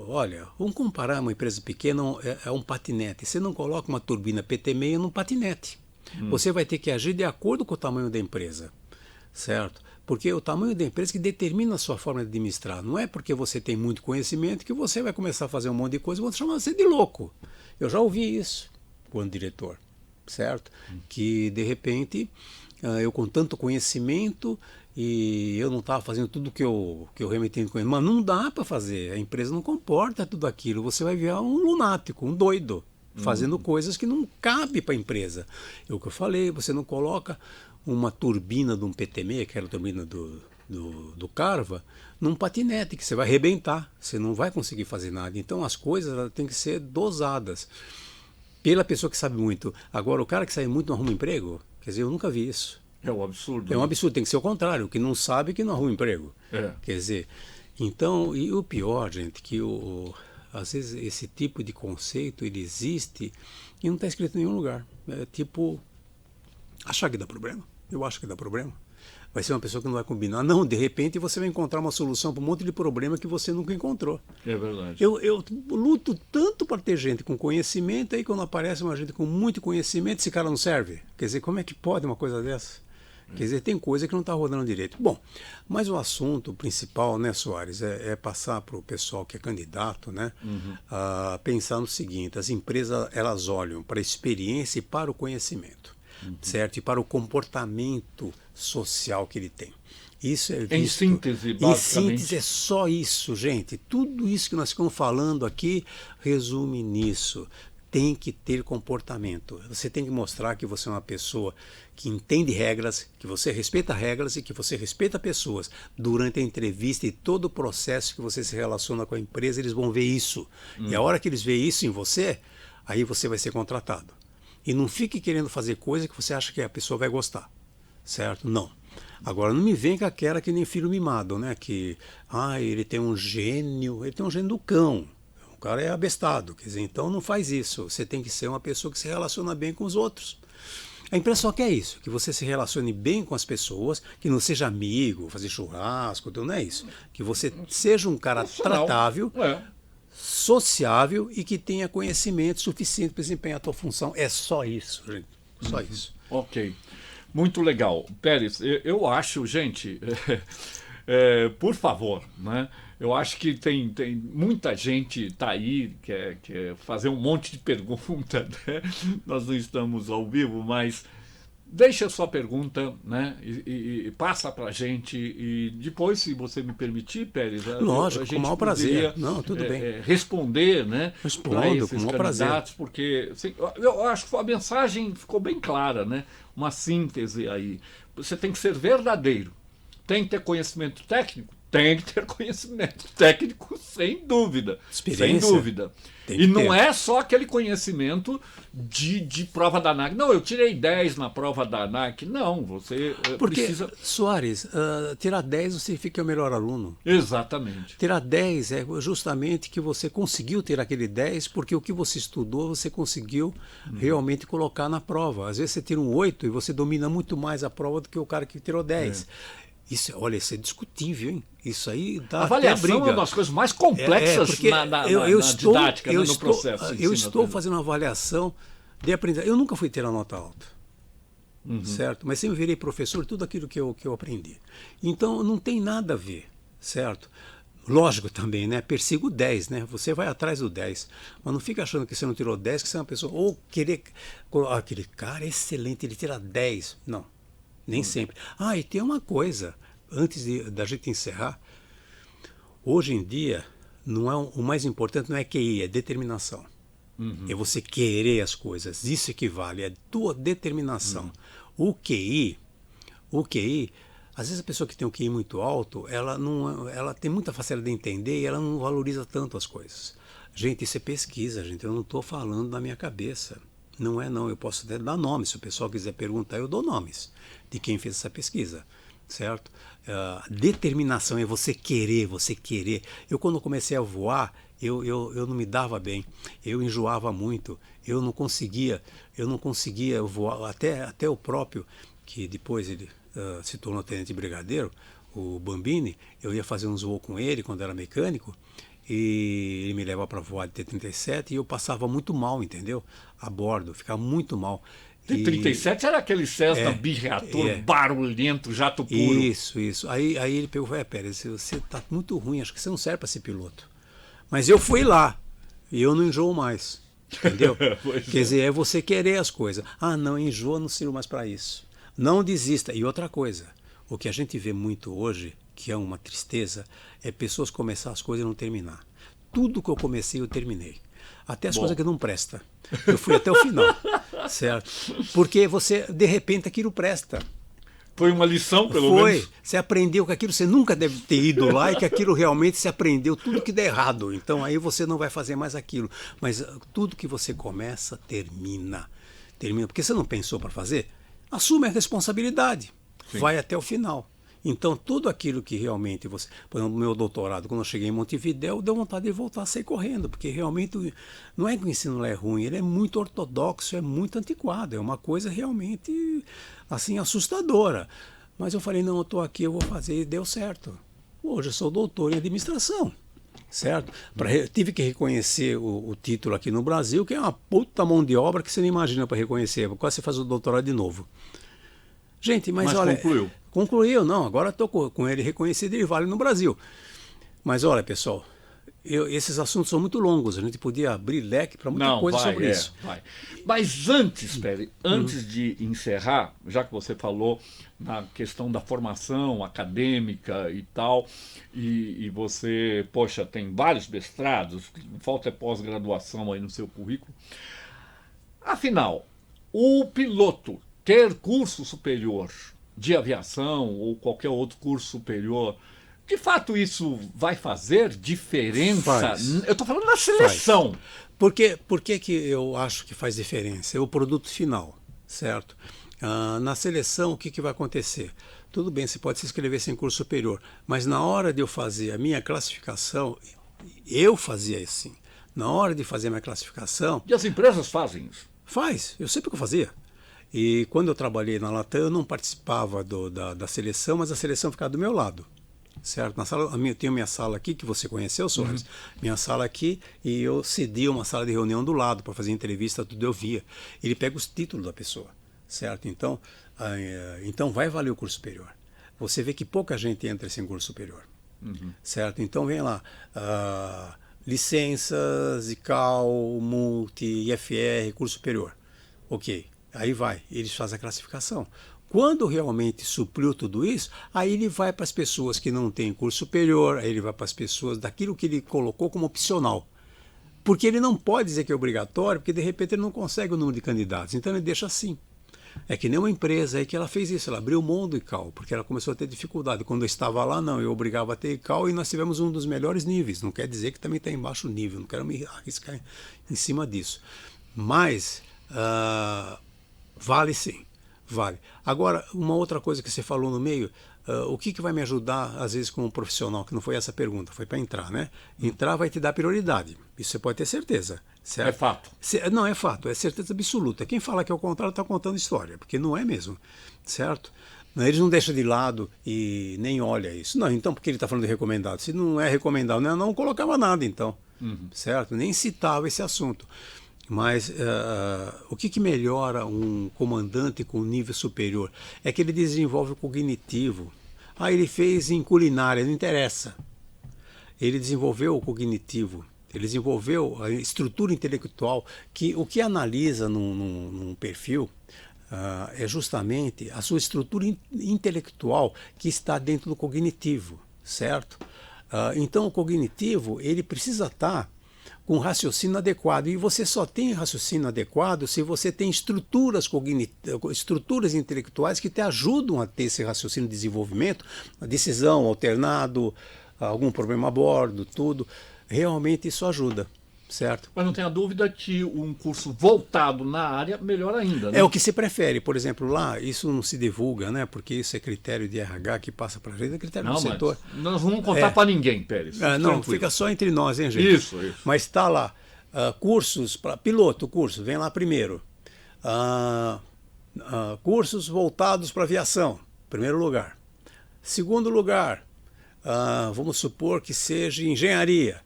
S2: Olha, vamos comparar uma empresa pequena, é um patinete. Você não coloca uma turbina PT6 num patinete. Você vai ter que agir de acordo com o tamanho da empresa, certo? Porque é o tamanho da empresa que determina a sua forma de administrar. Não é porque você tem muito conhecimento que você vai começar a fazer um monte de coisa e vão chamar você de louco. Eu já ouvi isso quando diretor, certo? Que, de repente, eu com tanto conhecimento e eu não estava fazendo tudo que eu realmente tenho conhecimento. Mas não dá para fazer. A empresa não comporta tudo aquilo. Você vai virar um lunático, um doido, fazendo coisas que não cabem para a empresa. É o que eu falei, você não coloca uma turbina de um PT6, que era a turbina do Carva, num patinete, que você vai arrebentar, você não vai conseguir fazer nada. Então as coisas têm que ser dosadas pela pessoa que sabe muito. Agora, o cara que sabe muito não arruma emprego, quer dizer, eu nunca vi isso.
S1: É um absurdo.
S2: É um absurdo, tem que ser o contrário, o que não sabe que não arruma emprego. Quer dizer, então, e o pior, gente, que às vezes esse tipo de conceito ele existe e não está escrito em nenhum lugar. É tipo, achar que dá problema. Eu acho que dá problema. Vai ser uma pessoa que não vai combinar. Não, de repente você vai encontrar uma solução para um monte de problema que você nunca encontrou.
S1: É verdade.
S2: Eu luto tanto para ter gente com conhecimento, aí quando aparece uma gente com muito conhecimento, esse cara não serve. Quer dizer, como é que pode uma coisa dessa? Quer dizer, tem coisa que não está rodando direito. Bom, mas o assunto principal, né, Soares, é passar para o pessoal que é candidato, né, a pensar no seguinte: as empresas elas olham para a experiência e para o conhecimento, certo? E para o comportamento social que ele tem. Isso é visto.
S1: Em síntese, basicamente.
S2: Em síntese é só isso, gente. Tudo isso que nós ficamos falando aqui resume nisso. Tem que ter comportamento. Você tem que mostrar que você é uma pessoa que entende regras, que você respeita regras e que você respeita pessoas. Durante a entrevista e todo o processo que você se relaciona com a empresa, eles vão ver isso. E a hora que eles veem isso em você, aí você vai ser contratado. E não fique querendo fazer coisa que você acha que a pessoa vai gostar, certo? Não. Agora, não me vem com aquela que nem filho mimado, né? Que, ele tem um gênio do cão. O cara é abestado, quer dizer, então não faz isso. Você tem que ser uma pessoa que se relaciona bem com os outros. A empresa só quer isso, que você se relacione bem com as pessoas, que não seja amigo, fazer churrasco, não é isso. Que você seja um cara tratável, sociável e que tenha conhecimento suficiente para desempenhar a tua função. É só isso, gente. Só isso.
S1: Ok. Muito legal. Pérez, eu acho, gente, por favor, né? Eu acho que tem muita gente tá aí quer fazer um monte de pergunta, né? Nós não estamos ao vivo, mas deixa a sua pergunta, né? E passa para a gente e depois, se você me permitir, Pérez,
S2: lógico,
S1: a gente
S2: com o maior prazer. Não, tudo bem.
S1: Responder, né?
S2: Respondo,
S1: esses
S2: com o maior
S1: candidatos,
S2: prazer.
S1: Porque assim, eu acho que a mensagem ficou bem clara, né? Uma síntese aí. Você tem que ser verdadeiro. Tem que ter conhecimento técnico? Tem que ter conhecimento técnico, sem dúvida.
S2: Experiência.
S1: Sem dúvida. E não é só aquele conhecimento de prova da ANAC. Não, eu tirei 10 na prova da ANAC. Não, você precisa...
S2: Porque, Soares, tirar 10 não significa que é o melhor aluno.
S1: Exatamente.
S2: Tirar 10 é justamente que você conseguiu ter aquele 10 porque o que você estudou você conseguiu realmente colocar na prova. Às vezes você tira um 8 e você domina muito mais a prova do que o cara que tirou 10. Isso, olha, isso é discutível, hein? Isso aí dá
S1: avaliação
S2: até briga.
S1: É uma das coisas mais complexas na didática, no processo.
S2: Eu estou fazendo uma avaliação de aprendizagem. Eu nunca fui ter a nota alta, certo? Mas sempre virei professor, tudo aquilo que eu aprendi. Então, não tem nada a ver, certo? Lógico também, né? Persigo 10, né? Você vai atrás do 10. Mas não fica achando que você não tirou 10, que você é uma pessoa... Ou querer... aquele cara é excelente, ele tira 10. Não. Nem sempre. E tem uma coisa, antes da gente encerrar, hoje em dia, o mais importante não é QI, é determinação. É você querer as coisas, isso que vale, é tua determinação. O QI, às vezes a pessoa que tem um QI muito alto, ela tem muita facilidade de entender e ela não valoriza tanto as coisas. Gente, isso é pesquisa, gente, eu não estou falando da minha cabeça. Não é não, eu posso até dar nomes, se o pessoal quiser perguntar, eu dou nomes de quem fez essa pesquisa, certo? Determinação é você querer. Eu quando comecei a voar, eu não me dava bem, eu enjoava muito, eu não conseguia voar, até o próprio, que depois ele se tornou tenente brigadeiro, o Bambini, eu ia fazer uns voos com ele quando era mecânico, e ele me levava para voar de T-37 e eu passava muito mal, entendeu? A bordo, ficava muito mal.
S1: T-37 era aquele Cessna birreator barulhento, jato puro.
S2: Isso. Aí ele pegou e falou, Pérez, você tá muito ruim, acho que você não serve para ser piloto. Mas eu fui lá, e eu não enjoo mais. Entendeu? Quer dizer, é você querer as coisas. Ah, não, enjoa, não sirvo mais para isso. Não desista. E outra coisa, o que a gente vê muito hoje, que é uma tristeza, é pessoas começar as coisas e não terminar. Tudo que eu comecei, eu terminei. Até as coisas que não prestam. Eu fui até o final, certo? Porque você, de repente, aquilo presta.
S1: Foi uma lição, pelo menos.
S2: Você aprendeu que aquilo você nunca deve ter ido lá e que aquilo realmente se aprendeu tudo que der errado. Então aí você não vai fazer mais aquilo. Mas tudo que você começa, termina. Porque você não pensou para fazer, assume a responsabilidade. Sim. Vai até o final. Então tudo aquilo que realmente você... Por exemplo, no meu doutorado, quando eu cheguei em Montevidéu, deu vontade de voltar a sair correndo. Porque realmente não é que o ensino lá é ruim, ele é muito ortodoxo, é muito antiquado. É uma coisa realmente... assim, assustadora. Mas eu falei, não, eu estou aqui, eu vou fazer, e deu certo. Hoje eu sou doutor em administração, certo? Tive que reconhecer o título aqui no Brasil, que é uma puta mão de obra que você não imagina para reconhecer. Quase você faz o doutorado de novo. Gente, mas olha... Concluiu, não, agora estou com ele reconhecido, ele vale no Brasil. Mas olha, pessoal, esses assuntos são muito longos, a gente podia abrir leque para muita coisa sobre isso.
S1: Vai. Mas antes, Pérez, antes de encerrar, já que você falou na questão da formação acadêmica e tal, e você, poxa, tem vários mestrados, falta é pós-graduação aí no seu currículo. Afinal, o piloto ter curso superior de aviação ou qualquer outro curso superior, de fato isso vai fazer diferença?
S2: Faz.
S1: Eu estou falando da seleção.
S2: Por que eu acho que faz diferença? É o produto final, certo? Na seleção, o que vai acontecer? Tudo bem, você pode se inscrever sem curso superior, mas na hora de eu fazer a minha classificação, eu fazia assim. Na hora de fazer a minha classificação...
S1: E as empresas fazem isso?
S2: Faz, eu sei porque eu fazia. E quando eu trabalhei na Latam, eu não participava da seleção, mas a seleção ficava do meu lado, certo? Na sala, eu tenho minha sala aqui, que você conheceu, Soares, minha sala aqui, e eu cedia uma sala de reunião do lado para fazer entrevista, tudo eu via. Ele pega os títulos da pessoa, certo? Então vai valer o curso superior. Você vê que pouca gente entra sem curso superior, certo? Então vem lá, licenças, ICAO, Multi, IFR, curso superior, ok. Aí vai, eles fazem a classificação. Quando realmente supriu tudo isso, aí ele vai para as pessoas que não têm curso superior, aí ele vai para as pessoas daquilo que ele colocou como opcional. Porque ele não pode dizer que é obrigatório, porque de repente ele não consegue o número de candidatos. Então ele deixa assim. É que nem uma empresa aí que ela fez isso, ela abriu mão do ICAO, porque ela começou a ter dificuldade. Quando eu estava lá, não, eu obrigava a ter ICAO e nós tivemos um dos melhores níveis. Não quer dizer que também está em baixo nível, não quero me arriscar em cima disso. Mas... vale sim, vale. Agora, uma outra coisa que você falou no meio, o que vai me ajudar, às vezes, como profissional, que não foi essa a pergunta, foi para entrar, né? Entrar vai te dar prioridade, isso você pode ter certeza. Certo?
S1: É fato.
S2: Não, é fato, é certeza absoluta. Quem fala que é o contrário está contando história, porque não é mesmo, certo? Eles não deixam de lado e nem olha isso. Não, então por que ele está falando de recomendado? Se não é recomendado, não colocava nada, então, certo? Nem citava esse assunto. Mas o que melhora um comandante com nível superior? É que ele desenvolve o cognitivo. Ele fez em culinária, não interessa. Ele desenvolveu o cognitivo, ele desenvolveu a estrutura intelectual, que o que analisa num perfil é justamente a sua estrutura intelectual que está dentro do cognitivo, certo? Então o cognitivo, ele precisa estar com raciocínio adequado. E você só tem raciocínio adequado se você tem estruturas intelectuais que te ajudam a ter esse raciocínio de desenvolvimento, a decisão, alternado, algum problema a bordo, tudo. Realmente isso ajuda, certo?
S1: Mas não tenha dúvida que um curso voltado na área, melhor ainda, né?
S2: É o que se prefere. Por exemplo, lá, isso não se divulga, né? Porque isso é critério de RH que passa para a gente, é critério do setor.
S1: Nós não vamos contar para ninguém, Pérez.
S2: Não, fica só entre nós, hein, gente?
S1: Isso.
S2: Mas está lá, cursos para piloto, vem lá primeiro. Cursos voltados para aviação, primeiro lugar. Segundo lugar, vamos supor que seja engenharia.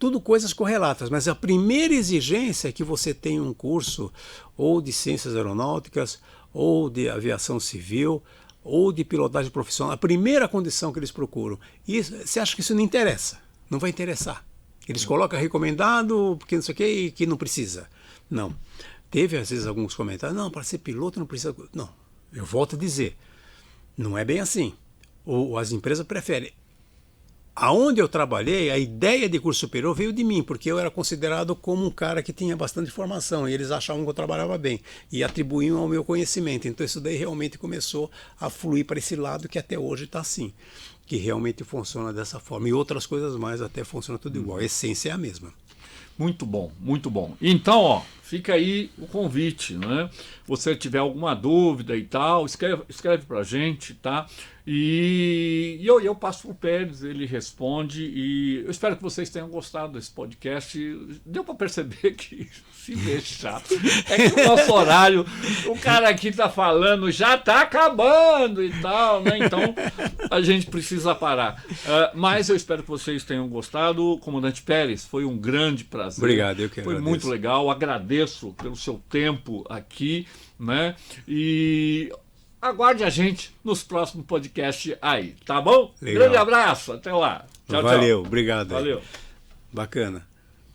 S2: tudo coisas correlatas, mas a primeira exigência é que você tenha um curso ou de ciências aeronáuticas, ou de aviação civil, ou de pilotagem profissional. A primeira condição que eles procuram. E você acha que isso não interessa? Não vai interessar. Eles colocam recomendado, porque não sei o que, e que não precisa. Não. Teve, às vezes, alguns comentários, não, para ser piloto não precisa... Não, eu volto a dizer, não é bem assim. Ou as empresas preferem. Aonde eu trabalhei, a ideia de curso superior veio de mim, porque eu era considerado como um cara que tinha bastante formação, e eles achavam que eu trabalhava bem, e atribuíam ao meu conhecimento. Então isso daí realmente começou a fluir para esse lado que até hoje está assim, que realmente funciona dessa forma. E outras coisas mais até funcionam tudo igual, a essência é a mesma.
S1: Muito bom, muito bom. Então, ó, fica aí o convite, né? Você tiver alguma dúvida e tal, escreve pra gente, tá? E eu passo pro Pérez, ele responde, e eu espero que vocês tenham gostado desse podcast. Deu para perceber que se deixar. É que o nosso horário, o cara aqui tá falando, já tá acabando e tal, né? Então a gente precisa parar. Mas eu espero que vocês tenham gostado. Comandante Pérez, foi um grande prazer.
S2: Obrigado, eu que agradeço.
S1: Foi muito legal, agradeço pelo seu tempo aqui, né? E aguarde a gente nos próximos podcasts aí, tá bom?
S2: Legal.
S1: Grande abraço, até lá. Tchau,
S2: Valeu,
S1: tchau.
S2: obrigado.
S1: Valeu.
S2: Bacana.